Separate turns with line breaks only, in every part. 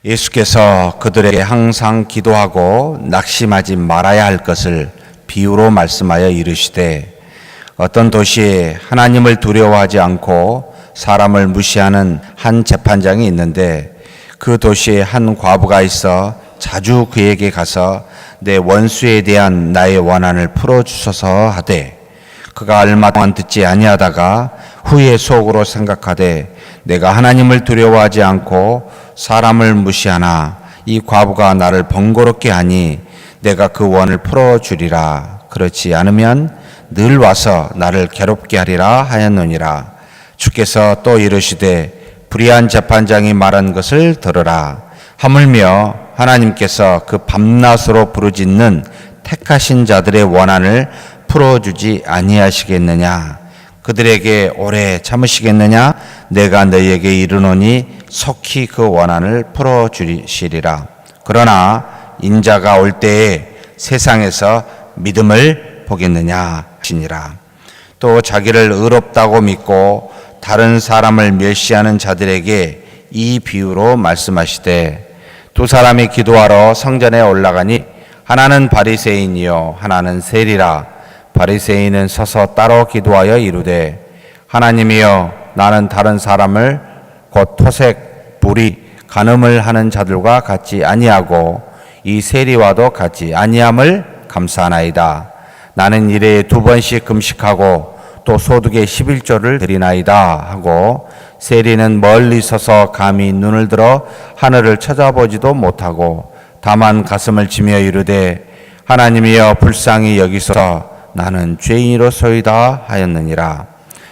예수께서 그들에게 항상 기도하고 낙심하지 말아야 할 것을 비유로 말씀하여 이르시되, 어떤 도시에 하나님을 두려워하지 않고 사람을 무시하는 한 재판장이 있는데, 그 도시에 한 과부가 있어 자주 그에게 가서 내 원수에 대한 나의 원한을 풀어주소서 하되, 그가 얼마 동안 듣지 아니하다가 후에 속으로 생각하되, 내가 하나님을 두려워하지 않고 사람을 무시하나 이 과부가 나를 번거롭게 하니 내가 그 원을 풀어주리라. 그렇지 않으면 늘 와서 나를 괴롭게 하리라 하였느니라. 주께서 또 이르시되, 불의한 재판장이 말한 것을 들으라. 하물며 하나님께서 그 밤낮으로 부르짖는 택하신 자들의 원한을 풀어주지 아니하시겠느냐? 그들에게 오래 참으시겠느냐? 내가 너희에게 이르노니 속히 그 원한을 풀어주시리라. 그러나 인자가 올 때에 세상에서 믿음을 보겠느냐 하시니라. 또 자기를 의롭다고 믿고 다른 사람을 멸시하는 자들에게 이 비유로 말씀하시되, 두 사람이 기도하러 성전에 올라가니 하나는 바리새인이요 하나는 세리라. 바리새인은 서서 따로 기도하여 이르되, 하나님이여, 나는 다른 사람을 곧 토색, 불의, 간음을 하는 자들과 같지 아니하고 이 세리와도 같지 아니함을 감사하나이다. 나는 일에 2번씩 금식하고 또 소득의 11조를 드리나이다 하고, 세리는 멀리 서서 감히 눈을 들어 하늘을 쳐다보지도 못하고 다만 가슴을 치며 이르되, 하나님이여, 불쌍히 여기소서, 나는 죄인이로소이다 하였느니라.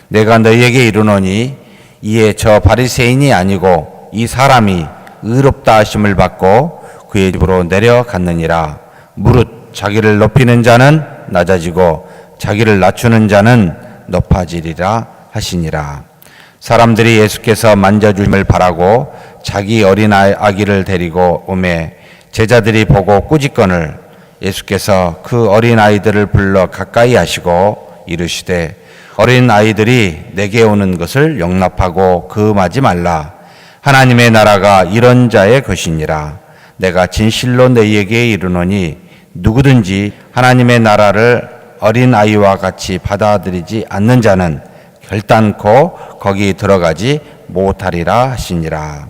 내가 너희에게 이르노니 이에 저 바리새인이 아니고 이 사람이 의롭다 하심을 받고 그의 집으로 내려갔느니라. 무릇 자기를 높이는 자는 낮아지고 자기를 낮추는 자는 높아지리라 하시니라. 사람들이 예수께서 만져주심을 바라고 자기 어린 아기를 데리고 오매 제자들이 보고 꾸짖거늘, 예수께서 그 어린 아이들을 불러 가까이 하시고 이르시되, 어린 아이들이 내게 오는 것을 용납하고 금하지 말라. 하나님의 나라가 이런 자의 것이니라. 내가 진실로 너희에게 이르노니 누구든지 하나님의 나라를 어린 아이와 같이 받아들이지 않는 자는 결단코 거기 들어가지 못하리라 하시니라.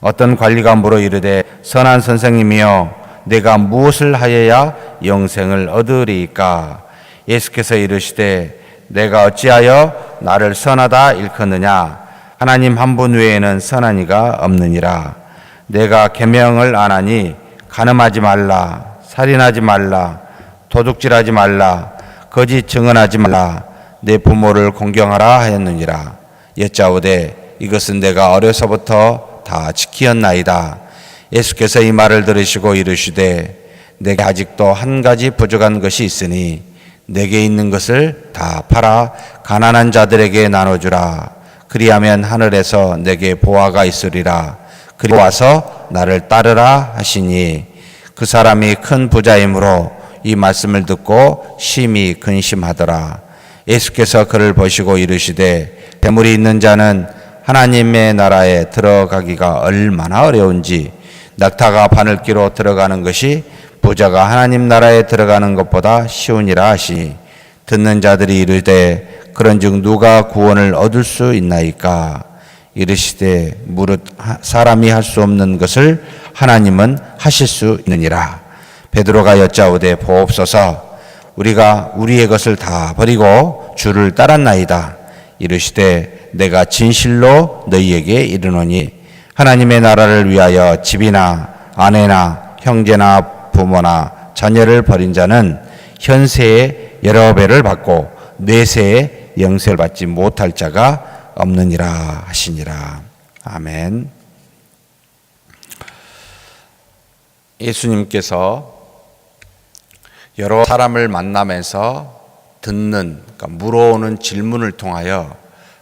어떤 관리가 물어 이르되, 선한 선생님이여, 내가 무엇을 하여야 영생을 얻으리이까? 예수께서 이르시되, 내가 어찌하여 나를 선하다 일컫느냐? 하나님 한 분 외에는 선한 이가 없느니라. 내가 계명을 안 하니 간음하지 말라, 살인하지 말라, 도둑질하지 말라, 거짓 증언하지 말라, 내 부모를 공경하라 하였느니라. 여짜오되, 이것은 내가 어려서부터 다 지키었나이다. 예수께서 이 말을 들으시고 이르시되, 내게 아직도 한 가지 부족한 것이 있으니 내게 있는 것을 다 팔아 가난한 자들에게 나눠주라. 그리하면 하늘에서 내게 보화가 있으리라. 그리 와서 나를 따르라 하시니, 그 사람이 큰 부자이므로 이 말씀을 듣고 심히 근심하더라. 예수께서 그를 보시고 이르시되, 재물이 있는 자는 하나님의 나라에 들어가기가 얼마나 어려운지, 낙타가 바늘기로 들어가는 것이 부자가 하나님 나라에 들어가는 것보다 쉬우니라 하시니, 듣는 자들이 이르되, 그런즉 누가 구원을 얻을 수 있나이까? 이르시되, 무릇 사람이 할 수 없는 것을 하나님은 하실 수 있느니라. 베드로가 여짜오되, 보옵소서, 우리가 우리의 것을 다 버리고 주를 따랐나이다. 이르시되, 내가 진실로 너희에게 이르노니 하나님의 나라를 위하여 집이나 아내나 형제나 부모나 자녀를 버린 자는 현세에 여러 배를 받고 뇌세에 영생을 받지 못할 자가 없느니라 하시니라. 아멘. 예수님께서 여러 사람을 만나면서 듣는, 그러니까 물어오는 질문을 통하여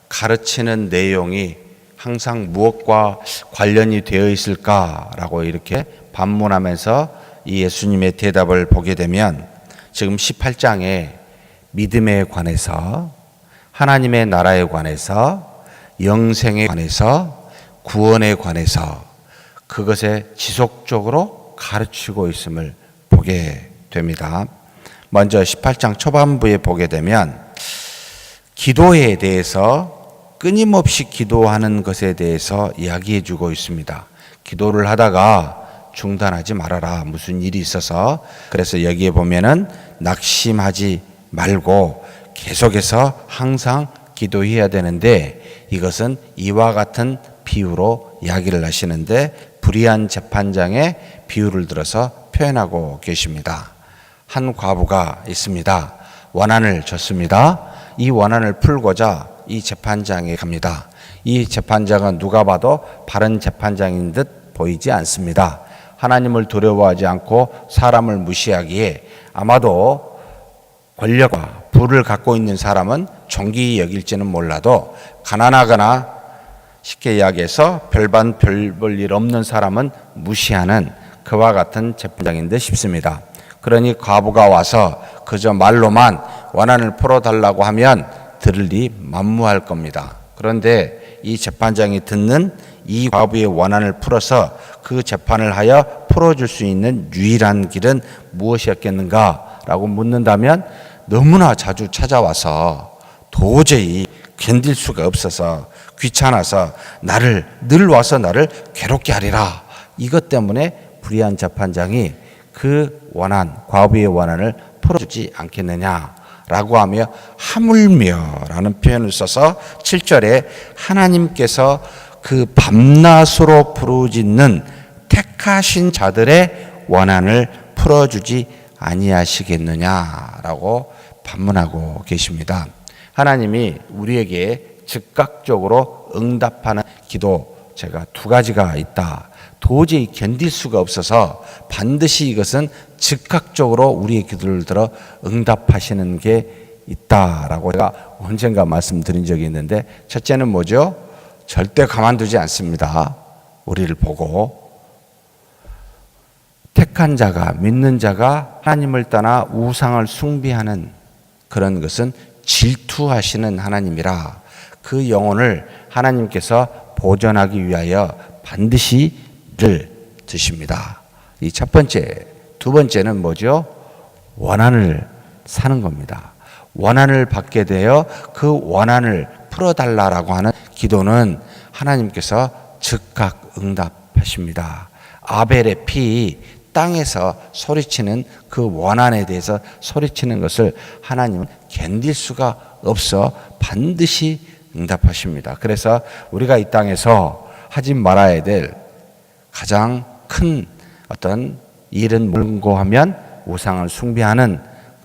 가르치는 내용이 항상 무엇과 관련이 되어 있을까라고 이렇게 반문하면서 이 예수님의 대답을 보게 되면, 지금 18장에 믿음에 관해서, 하나님의 나라에 관해서, 영생에 관해서, 구원에 관해서 그것에 지속적으로 가르치고 있음을 보게 됩니다. 먼저 18장 초반부에 보게 되면 기도에 대해서 끊임없이 기도하는 것에 대해서 이야기해 주고 있습니다. 기도를 하다가 중단하지 말아라. 무슨 일이 있어서. 그래서 여기에 보면은 낙심하지 말고 계속해서 항상 기도해야 되는데, 이것은 이와 같은 비유로 이야기를 하시는데 불의한 재판장의 비유를 들어서 표현하고 계십니다. 한 과부가 있습니다. 원한을 줬습니다. 이 원한을 풀고자 이 재판장에 갑니다. 이 재판장은 누가 봐도 바른 재판장인 듯 보이지 않습니다. 하나님을 두려워하지 않고 사람을 무시하기에 아마도 권력과 부를 갖고 있는 사람은 존귀히 여길지는 몰라도 가난하거나 쉽게 이야기해서 별반 별 볼 일 없는 사람은 무시하는 그와 같은 재판장인 듯 싶습니다. 그러니 과부가 와서 그저 말로만 원한을 풀어달라고 하면 들을 리 만무할 겁니다. 그런데 이 재판장이 듣는 이 과부의 원한을 풀어서 그 재판을 하여 풀어줄 수 있는 유일한 길은 무엇이었겠는가라고 묻는다면 너무나 자주 찾아와서 도저히 견딜 수가 없어서 귀찮아서 늘 와서 나를 괴롭게 하리라. 이것 때문에 불의한 재판장이 그 원한, 과부의 원한을 풀어주지 않겠느냐라고 하며 하물며라는 표현을 써서 7절에 하나님께서 그 밤낮으로 부르짖는 택하신 자들의 원한을 풀어주지 아니하시겠느냐라고 반문하고 계십니다. 하나님이 우리에게 즉각적으로 응답하는 기도, 제가 두 가지가 있다. 도저히 견딜 수가 없어서 반드시 이것은 즉각적으로 우리의 기도를 들어 응답하시는 게 있다라고 제가 언젠가 말씀드린 적이 있는데, 첫째는 뭐죠? 절대 가만두지 않습니다. 우리를 보고 택한 자가, 믿는 자가 하나님을 떠나 우상을 숭배하는 그런 것은 질투하시는 하나님이라 그 영혼을 하나님께서 보존하기 위하여 반드시 를 드십니다. 이 첫 번째. 두 번째는 뭐죠? 원한을 사는 겁니다. 원한을 받게 되어 그 원한을 풀어달라고 하는 기도는 하나님께서 즉각 응답하십니다. 아벨의 피, 땅에서 소리치는 그 원한에 대해서 소리치는 것을 하나님은 견딜 수가 없어 반드시 응답하십니다. 그래서 우리가 이 땅에서 하지 말아야 될 가장 큰 어떤 일은 뭔고 하면 우상을 숭배하는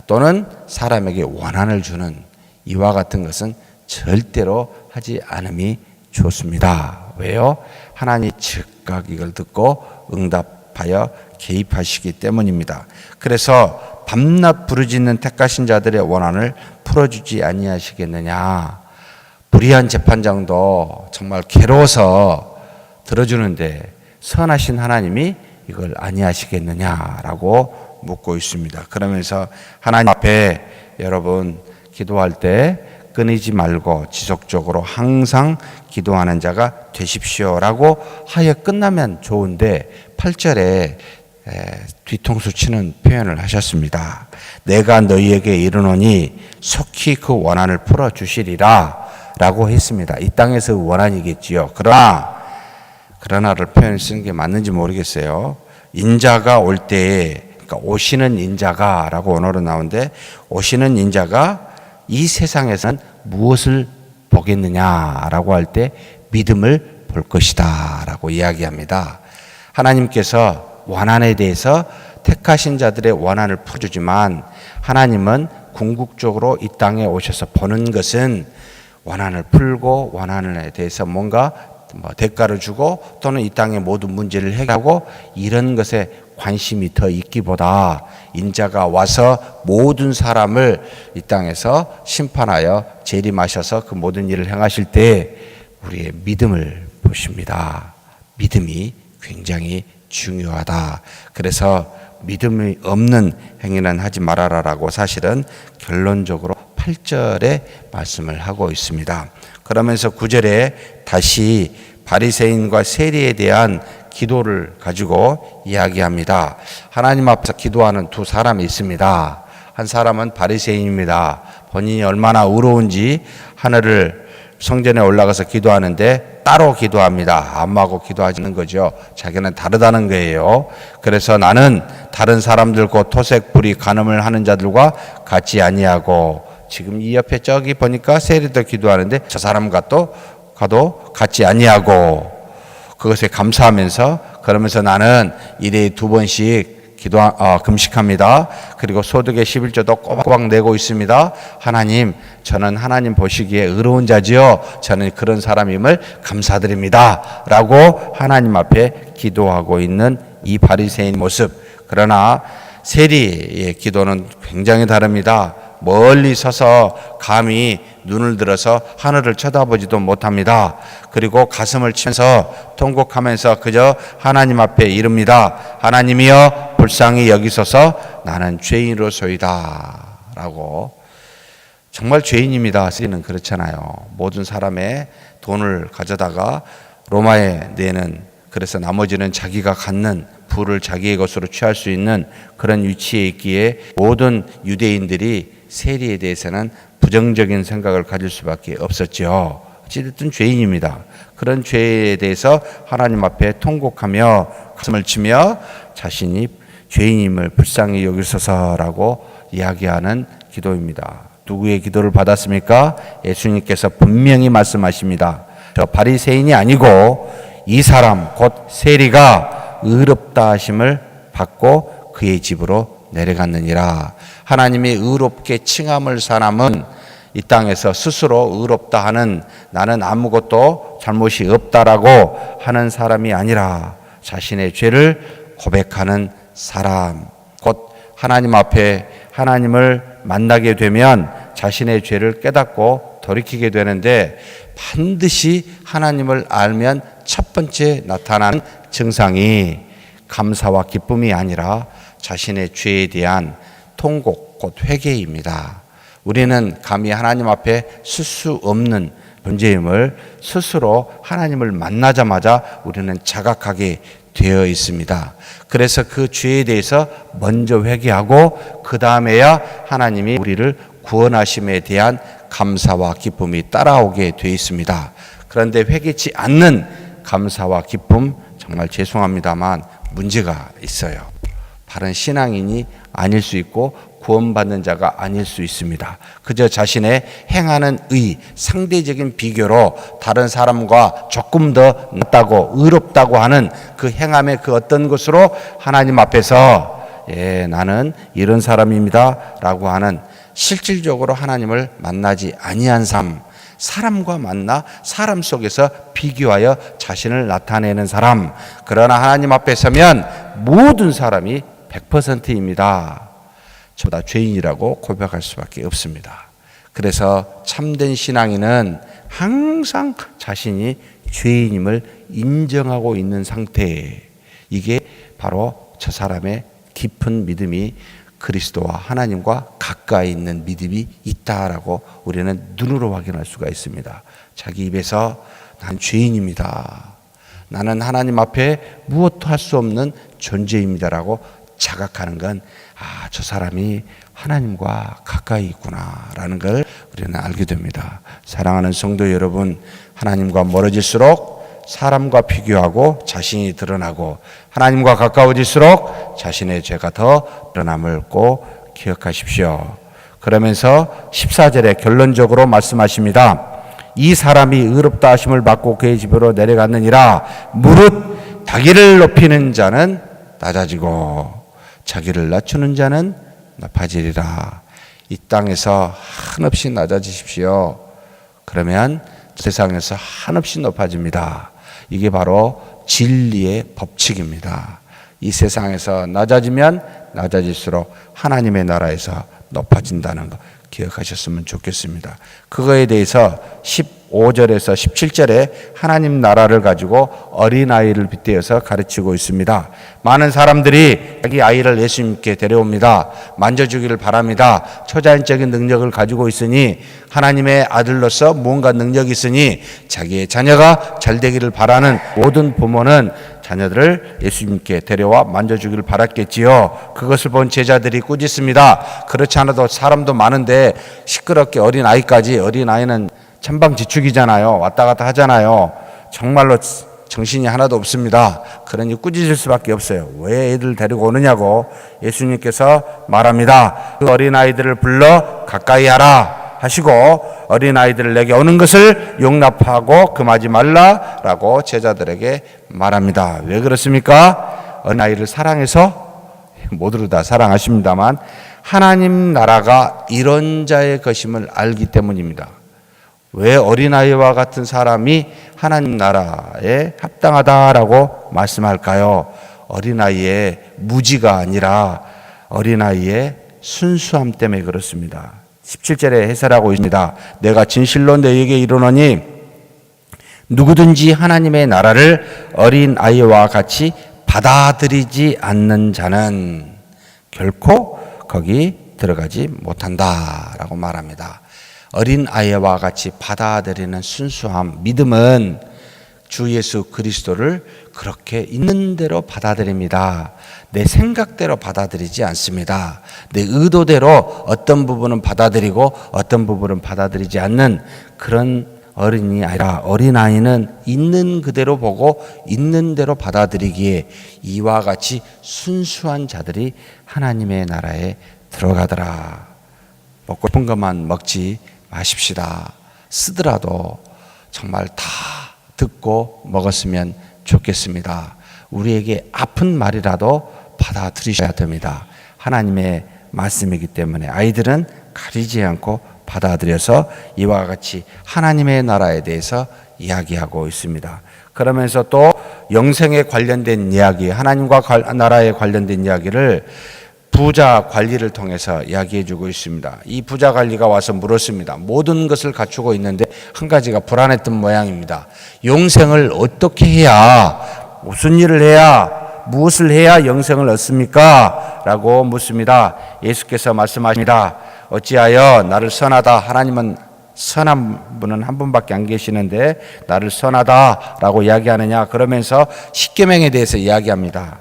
또는 사람에게 원한을 주는 이와 같은 것은 절대로 하지 않음이 좋습니다. 왜요? 하나님이 즉각 이걸 듣고 응답하여 개입하시기 때문입니다. 그래서 밤낮 부르짖는 택하신 자들의 원한을 풀어주지 아니하시겠느냐. 불의한 재판장도 정말 괴로워서 들어주는데 선하신 하나님이 이걸 아니하시겠느냐라고 묻고 있습니다. 그러면서 하나님 앞에 여러분 기도할 때 끊이지 말고 지속적으로 항상 기도하는 자가 되십시오라고 하여 끝나면 좋은데 8절에 뒤통수 치는 표현을 하셨습니다. 내가 너희에게 이르노니 속히 그 원한을 풀어주시리라 라고 했습니다. 이 땅에서 원한이겠지요. 그러나를 표현 쓰는 게 맞는지 모르겠어요. 인자가 올 때에, 그러니까 오시는 인자가 라고 언어로 나오는데, 오시는 인자가 이 세상에서는 무엇을 보겠느냐라고 할 때 믿음을 볼 것이다 라고 이야기합니다. 하나님께서 원한에 대해서 택하신 자들의 원한을 풀어주지만 하나님은 궁극적으로 이 땅에 오셔서 보는 것은 원한을 풀고 원한에 대해서 뭔가 대가를 주고 또는 이 땅의 모든 문제를 해결하고 이런 것에 관심이 더 있기보다 인자가 와서 모든 사람을 이 땅에서 심판하여 재림하셔서 그 모든 일을 행하실 때 우리의 믿음을 보십니다. 믿음이 굉장히 중요하다. 그래서 믿음이 없는 행위는 하지 말아라라고 사실은 결론적으로 8절에 말씀을 하고 있습니다. 그러면서 9절에 다시 바리새인과 세리에 대한 기도를 가지고 이야기합니다. 하나님 앞에서 기도하는 두 사람이 있습니다. 한 사람은 바리새인입니다. 본인이 얼마나 의로운지 하늘을 성전에 올라가서 기도하는데 따로 기도합니다. 안마고 기도하시는 거죠. 자기는 다르다는 거예요. 그래서 나는 다른 사람들 곧 토색, 불의, 간음을 하는 자들과 같이 아니하고, 지금 이 옆에 저기 보니까 세리도 기도하는데 저 사람과 또 가도 같이 아니하고, 그것에 감사하면서, 그러면서 나는 일에 2번씩 금식합니다. 그리고 소득의 11조도 꼬박꼬박 내고 있습니다. 하나님, 저는 하나님 보시기에 의로운 자지요. 저는 그런 사람임을 감사드립니다. 라고 하나님 앞에 기도하고 있는 이 바리새인 모습. 그러나 세리의 기도는 굉장히 다릅니다. 멀리 서서 감히 눈을 들어서 하늘을 쳐다보지도 못합니다. 그리고 가슴을 치면서 통곡하면서 그저 하나님 앞에 이릅니다. 하나님이여 불쌍히 여기소서, 나는 죄인으로소이다. 라고. 정말 죄인입니다. 세리는 그렇잖아요. 모든 사람의 돈을 가져다가 로마에 내는, 그래서 나머지는 자기가 갖는 부를 자기의 것으로 취할 수 있는 그런 위치에 있기에 모든 유대인들이 세리에 대해서는 부정적인 생각을 가질 수밖에 없었죠. 어찌됐든 죄인입니다. 그런 죄에 대해서 하나님 앞에 통곡하며 가슴을 치며 자신이 죄인임을 불쌍히 여기소서라고 이야기하는 기도입니다. 누구의 기도를 받았습니까? 예수님께서 분명히 말씀하십니다. 저 바리새인이 아니고 이 사람 곧 세리가 의롭다 하심을 받고 그의 집으로 내려갔느니라. 하나님이 의롭게 칭함을 사람은 이 땅에서 스스로 의롭다 하는, 나는 아무것도 잘못이 없다라고 하는 사람이 아니라 자신의 죄를 고백하는 사람, 곧 하나님 앞에 하나님을 만나게 되면 자신의 죄를 깨닫고 돌이키게 되는데, 반드시 하나님을 알면 첫 번째 나타나는 증상이 감사와 기쁨이 아니라 자신의 죄에 대한 통곡, 곧 회개입니다. 우리는 감히 하나님 앞에 쓸 수 없는 존재임을 스스로 하나님을 만나자마자 우리는 자각하게 되어 있습니다. 그래서 그 죄에 대해서 먼저 회개하고 그 다음에야 하나님이 우리를 구원하심에 대한 감사와 기쁨이 따라오게 되어 있습니다. 그런데 회개치 않는 감사와 기쁨, 정말 죄송합니다만 문제가 있어요. 바른 신앙인이 아닐 수 있고 구원받는 자가 아닐 수 있습니다. 그저 자신의 행하는 의, 상대적인 비교로 다른 사람과 조금 더 낫다고 의롭다고 하는 그 행함의 그 어떤 것으로 하나님 앞에서 나는 이런 사람입니다 라고 하는, 실질적으로 하나님을 만나지 아니한 삶, 사람과 만나 사람 속에서 비교하여 자신을 나타내는 사람, 그러나 하나님 앞에 서면 모든 사람이 100%입니다. 저보다 죄인이라고 고백할 수밖에 없습니다. 그래서 참된 신앙인은 항상 자신이 죄인임을 인정하고 있는 상태, 이게 바로 저 사람의 깊은 믿음이 그리스도와 하나님과 가까이 있는 믿음이 있다라고 우리는 눈으로 확인할 수가 있습니다. 자기 입에서 난 죄인입니다, 나는 하나님 앞에 무엇도 할 수 없는 존재입니다라고 자각하는 건, 저 사람이 하나님과 가까이 있구나라는 걸 우리는 알게 됩니다. 사랑하는 성도 여러분, 하나님과 멀어질수록 사람과 비교하고 자신이 드러나고, 하나님과 가까워질수록 자신의 죄가 더 드러남을 꼭 기억하십시오. 그러면서 14절에 결론적으로 말씀하십니다. 이 사람이 의롭다 하심을 받고 그의 집으로 내려갔느니라. 무릇 자기를 높이는 자는 낮아지고 자기를 낮추는 자는 높아지리라. 이 땅에서 한없이 낮아지십시오. 그러면 세상에서 한없이 높아집니다. 이게 바로 진리의 법칙입니다. 이 세상에서 낮아지면 낮아질수록 하나님의 나라에서 높아진다는 거 기억하셨으면 좋겠습니다. 그거에 대해서 15절에서 17절에 하나님 나라를 가지고 어린아이를 빗대어서 가르치고 있습니다. 많은 사람들이 자기 아이를 예수님께 데려옵니다. 만져주기를 바랍니다. 초자연적인 능력을 가지고 있으니, 하나님의 아들로서 무언가 능력이 있으니 자기의 자녀가 잘 되기를 바라는 모든 부모는 자녀들을 예수님께 데려와 만져주기를 바랐겠지요. 그것을 본 제자들이 꾸짖습니다. 그렇지 않아도 사람도 많은데 시끄럽게 어린아이까지, 어린아이는 천방지축이잖아요. 왔다 갔다 하잖아요. 정말로 정신이 하나도 없습니다. 그러니 꾸짖을 수밖에 없어요. 왜 애들 데리고 오느냐고 예수님께서 말합니다. 그 어린아이들을 불러 가까이 하라 하시고 어린아이들을 내게 오는 것을 용납하고 금하지 말라라고 제자들에게 말합니다. 왜 그렇습니까? 어린아이를 사랑해서, 모두를 다 사랑하십니다만 하나님 나라가 이런 자의 것임을 알기 때문입니다. 왜 어린아이와 같은 사람이 하나님 나라에 합당하다라고 말씀할까요? 어린아이의 무지가 아니라 어린아이의 순수함 때문에 그렇습니다. 17절에 해설하고 있습니다. 내가 진실로 너희에게 이르노니 누구든지 하나님의 나라를 어린아이와 같이 받아들이지 않는 자는 결코 거기 들어가지 못한다라고 말합니다. 어린아이와 같이 받아들이는 순수함, 믿음은 주 예수 그리스도를 그렇게 있는 대로 받아들입니다. 내 생각대로 받아들이지 않습니다. 내 의도대로 어떤 부분은 받아들이고 어떤 부분은 받아들이지 않는 그런 어린이 아니라 어린아이는 있는 그대로 보고 있는 대로 받아들이기에 이와 같이 순수한 자들이 하나님의 나라에 들어가더라. 먹고 싶은 것만 먹지 마십시다. 쓰더라도 정말 다 듣고 먹었으면 좋겠습니다. 우리에게 아픈 말이라도 받아들이셔야 됩니다. 하나님의 말씀이기 때문에 아이들은 가리지 않고 받아들여서 이와 같이 하나님의 나라에 대해서 이야기하고 있습니다. 그러면서 또 영생에 관련된 이야기, 하나님과 나라에 관련된 이야기를 부자 관리를 통해서 이야기해 주고 있습니다. 이 부자 관리가 와서 물었습니다. 모든 것을 갖추고 있는데 한 가지가 불안했던 모양입니다. 영생을 어떻게 해야, 무슨 일을 해야, 무엇을 해야 영생을 얻습니까? 라고 묻습니다. 예수께서 말씀하십니다. 어찌하여 나를 선하다, 하나님은 선한 분은 한 분밖에 안 계시는데 나를 선하다라고 이야기하느냐, 그러면서 십계명에 대해서 이야기합니다.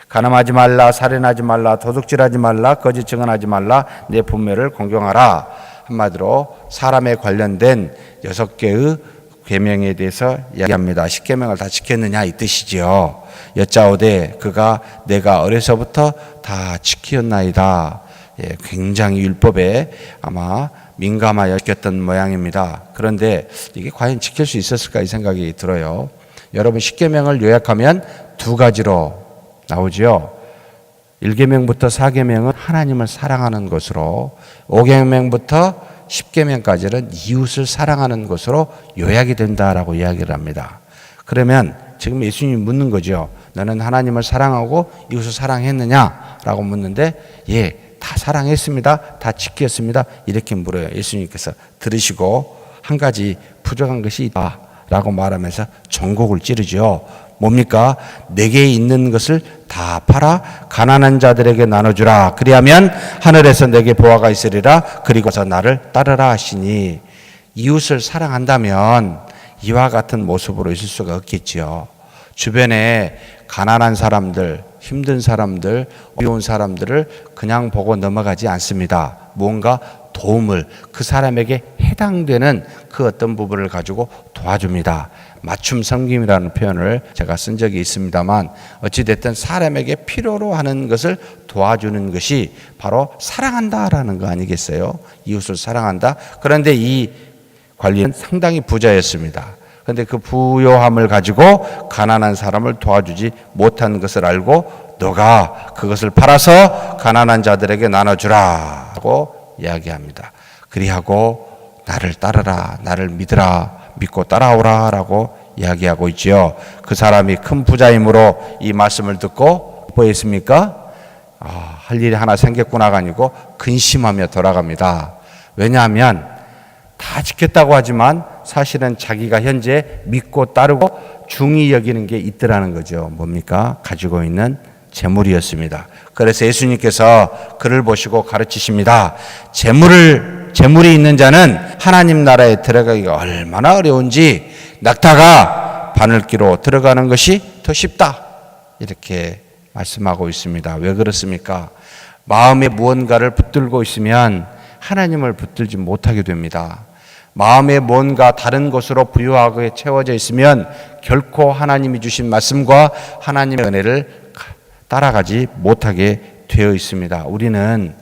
가늠하지 말라, 살인하지 말라, 도둑질하지 말라, 거짓 증언하지 말라, 내 부모를 공경하라. 한마디로 사람에 관련된 6개의 계명에 대해서 이야기합니다. 10계명을 다 지켰느냐 이 뜻이지요. 여짜오되 그가 내가 어려서부터 다 지켰나이다. 굉장히 율법에 아마 민감하여 지켰던 모양입니다. 그런데 이게 과연 지킬 수 있었을까 이 생각이 들어요. 여러분 10계명을 요약하면 2가지로 나오지요. 1계명부터 4계명은 하나님을 사랑하는 것으로, 5계명부터 10계명까지는 이웃을 사랑하는 것으로 요약이 된다라고 이야기를 합니다. 그러면 지금 예수님이 묻는 거죠. 너는 하나님을 사랑하고 이웃을 사랑했느냐라고 묻는데 다 사랑했습니다. 다 지켰습니다. 이렇게 물어요. 예수님께서 들으시고 한 가지 부족한 것이 있다 라고 말하면서 전곡을 찌르죠. 뭡니까? 내게 있는 것을 다 팔아 가난한 자들에게 나눠주라. 그리하면 하늘에서 내게 보화가 있으리라. 그리고서 나를 따르라 하시니, 이웃을 사랑한다면 이와 같은 모습으로 있을 수가 없겠지요. 주변에 가난한 사람들, 힘든 사람들, 어려운 사람들을 그냥 보고 넘어가지 않습니다. 뭔가 도움을, 그 사람에게 해당되는 그 어떤 부분을 가지고 도와줍니다. 맞춤 섬김이라는 표현을 제가 쓴 적이 있습니다만, 어찌됐든 사람에게 필요로 하는 것을 도와주는 것이 바로 사랑한다라는 거 아니겠어요? 이웃을 사랑한다. 그런데 이 관리는 상당히 부자였습니다. 그런데 그 부요함을 가지고 가난한 사람을 도와주지 못한 것을 알고 너가 그것을 팔아서 가난한 자들에게 나눠주라 하고 이야기합니다. 그리하고 나를 따르라, 나를 믿으라, 믿고 따라오라 라고 이야기하고 있지요. 그 사람이 큰 부자이므로 이 말씀을 듣고 뭐했습니까? 할 일이 하나 생겼구나가 아니고 근심하며 돌아갑니다. 왜냐하면 다 지켰다고 하지만 사실은 자기가 현재 믿고 따르고 중히 여기는 게 있더라는 거죠. 뭡니까? 가지고 있는 재물이었습니다. 그래서 예수님께서 그를 보시고 가르치십니다. 재물이 있는 자는 하나님 나라에 들어가기가 얼마나 어려운지 낙타가 바늘기로 들어가는 것이 더 쉽다. 이렇게 말씀하고 있습니다. 왜 그렇습니까? 마음에 무언가를 붙들고 있으면 하나님을 붙들지 못하게 됩니다. 마음에 뭔가 다른 것으로 부유하게 채워져 있으면 결코 하나님이 주신 말씀과 하나님의 은혜를 따라가지 못하게 되어 있습니다. 우리는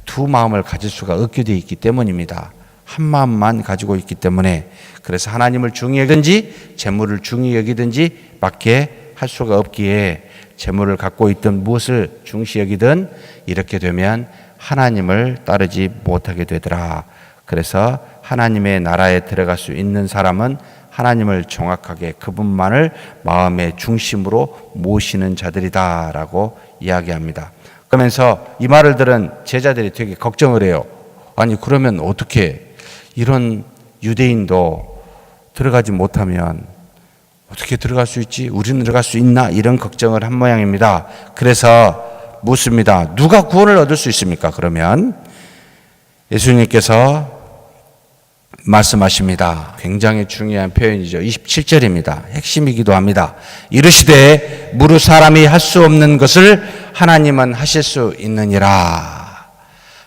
두 마음을 가질 수가 없게 되어 있기 때문입니다. 한 마음만 가지고 있기 때문에, 그래서 하나님을 중히 여기든지 재물을 중히 여기든지 밖에 할 수가 없기에 재물을 갖고 있든 무엇을 중시 여기든 이렇게 되면 하나님을 따르지 못하게 되더라. 그래서 하나님의 나라에 들어갈 수 있는 사람은 하나님을 정확하게 그분만을 마음의 중심으로 모시는 자들이다라고 이야기합니다. 그러면서 이 말을 들은 제자들이 되게 걱정을 해요. 아니 그러면 어떻게 이런 유대인도 들어가지 못하면 어떻게 들어갈 수 있지? 우리는 들어갈 수 있나? 이런 걱정을 한 모양입니다. 그래서 묻습니다. 누가 구원을 얻을 수 있습니까? 그러면 예수님께서 말씀하십니다. 굉장히 중요한 표현이죠. 27절입니다. 핵심이기도 합니다. 이르시되 무릇 사람이 할 수 없는 것을 하나님은 하실 수 있느니라.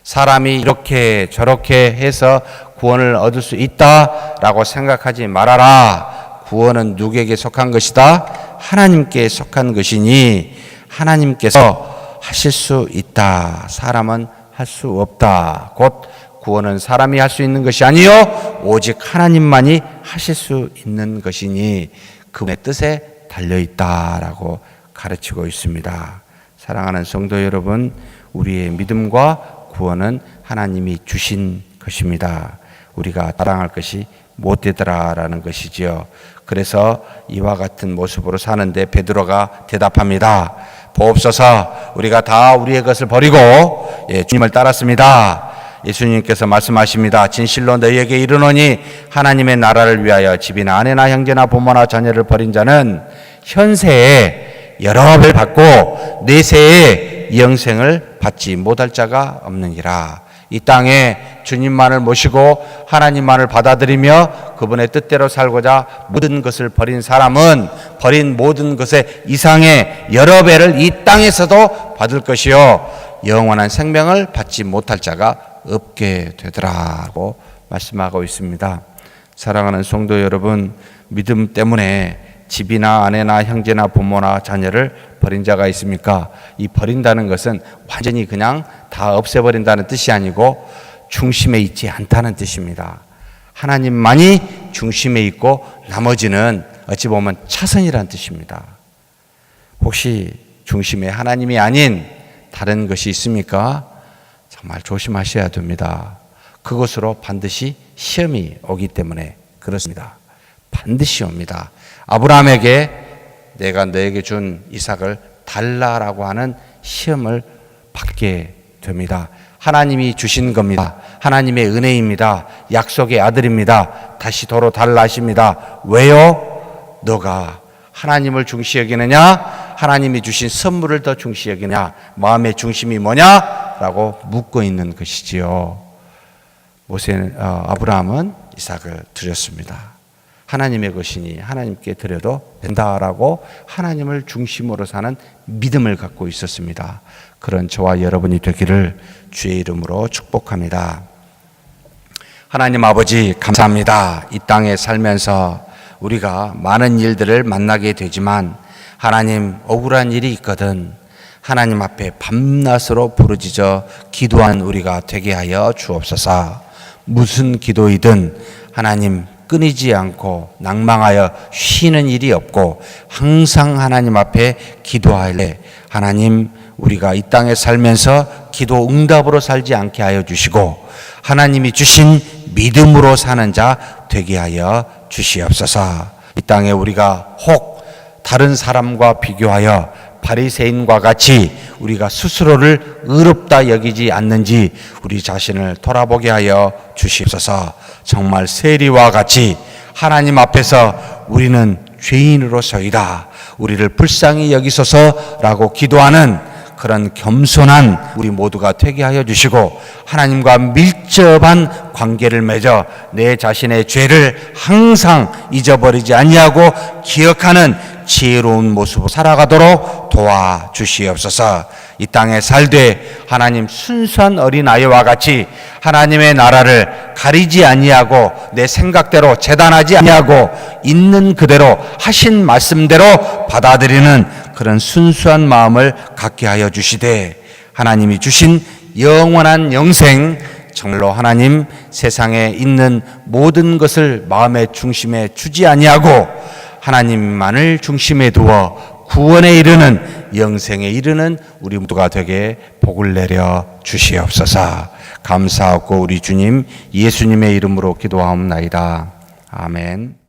사람이 이렇게 저렇게 해서 구원을 얻을 수 있다라고 생각하지 말아라. 구원은 누구에게 속한 것이다? 하나님께 속한 것이니 하나님께서 하실 수 있다. 사람은 할 수 없다. 곧 구원은 사람이 할 수 있는 것이 아니요 오직 하나님만이 하실 수 있는 것이니 그분의 뜻에 달려있다라고 가르치고 있습니다. 사랑하는 성도 여러분, 우리의 믿음과 구원은 하나님이 주신 것입니다. 우리가 따라갈 것이 못 되더라라는 것이지요. 그래서 이와 같은 모습으로 사는데 베드로가 대답합니다. 보옵소서, 우리가 다 우리의 것을 버리고 주님을 따랐습니다. 예수님께서 말씀하십니다. 진실로 너희에게 이르노니 하나님의 나라를 위하여 집이나 아내나 형제나 부모나 자녀를 버린 자는 현세에 여러 배를 받고 내세에 영생을 받지 못할 자가 없느니라. 이 땅에 주님만을 모시고 하나님만을 받아들이며 그분의 뜻대로 살고자 모든 것을 버린 사람은 버린 모든 것의 이상의 여러 배를 이 땅에서도 받을 것이요 영원한 생명을 받지 못할 자가 없게 되더라고 말씀하고 있습니다. 사랑하는 성도 여러분, 믿음 때문에 집이나 아내나 형제나 부모나 자녀를 버린 자가 있습니까? 이 버린다는 것은 완전히 그냥 다 없애버린다는 뜻이 아니고 중심에 있지 않다는 뜻입니다. 하나님만이 중심에 있고 나머지는 어찌 보면 차선이라는 뜻입니다. 혹시 중심에 하나님이 아닌 다른 것이 있습니까? 정말 조심하셔야 됩니다. 그것으로 반드시 시험이 오기 때문에 그렇습니다. 반드시 옵니다. 아브라함에게 내가 너에게 준 이삭을 달라라고 하는 시험을 받게 됩니다. 하나님이 주신 겁니다. 하나님의 은혜입니다. 약속의 아들입니다. 다시 도로 달라 하십니다. 왜요? 너가 하나님을 중시 여기느냐? 하나님이 주신 선물을 더 중시 여기느냐? 마음의 중심이 뭐냐? 라고 묻고 있는 것이지요. 아브라함은 이삭을 드렸습니다. 하나님의 것이니 하나님께 드려도 된다라고 하나님을 중심으로 사는 믿음을 갖고 있었습니다. 그런 저와 여러분이 되기를 주의 이름으로 축복합니다. 하나님 아버지 감사합니다. 이 땅에 살면서 우리가 많은 일들을 만나게 되지만 하나님 억울한 일이 있거든 하나님 앞에 밤낮으로 부르짖어 기도한 우리가 되게 하여 주옵소서. 무슨 기도이든 하나님 끊이지 않고 낭망하여 쉬는 일이 없고 항상 하나님 앞에 기도하래. 하나님 우리가 이 땅에 살면서 기도 응답으로 살지 않게 하여 주시고 하나님이 주신 믿음으로 사는 자 되게 하여 주시옵소서. 이 땅에 우리가 혹 다른 사람과 비교하여 바리새인과 같이 우리가 스스로를 의롭다 여기지 않는지 우리 자신을 돌아보게 하여 주시옵소서. 정말 세리와 같이 하나님 앞에서 우리는 죄인으로서이다, 우리를 불쌍히 여기소서라고 기도하는 그런 겸손한 우리 모두가 되게 하여 주시고 하나님과 밀접한 관계를 맺어 내 자신의 죄를 항상 잊어버리지 아니하고 기억하는 지혜로운 모습으로 살아가도록 도와주시옵소서. 이 땅에 살되 하나님 순수한 어린아이와 같이 하나님의 나라를 가리지 아니하고 내 생각대로 재단하지 아니하고 있는 그대로 하신 말씀대로 받아들이는 그런 순수한 마음을 갖게 하여 주시되 하나님이 주신 영원한 영생, 정말로 하나님 세상에 있는 모든 것을 마음의 중심에 주지 아니하고 하나님만을 중심에 두어 구원에 이르는 영생에 이르는 우리 모두가 되게 복을 내려 주시옵소서. 감사하고 우리 주님 예수님의 이름으로 기도하옵나이다. 아멘.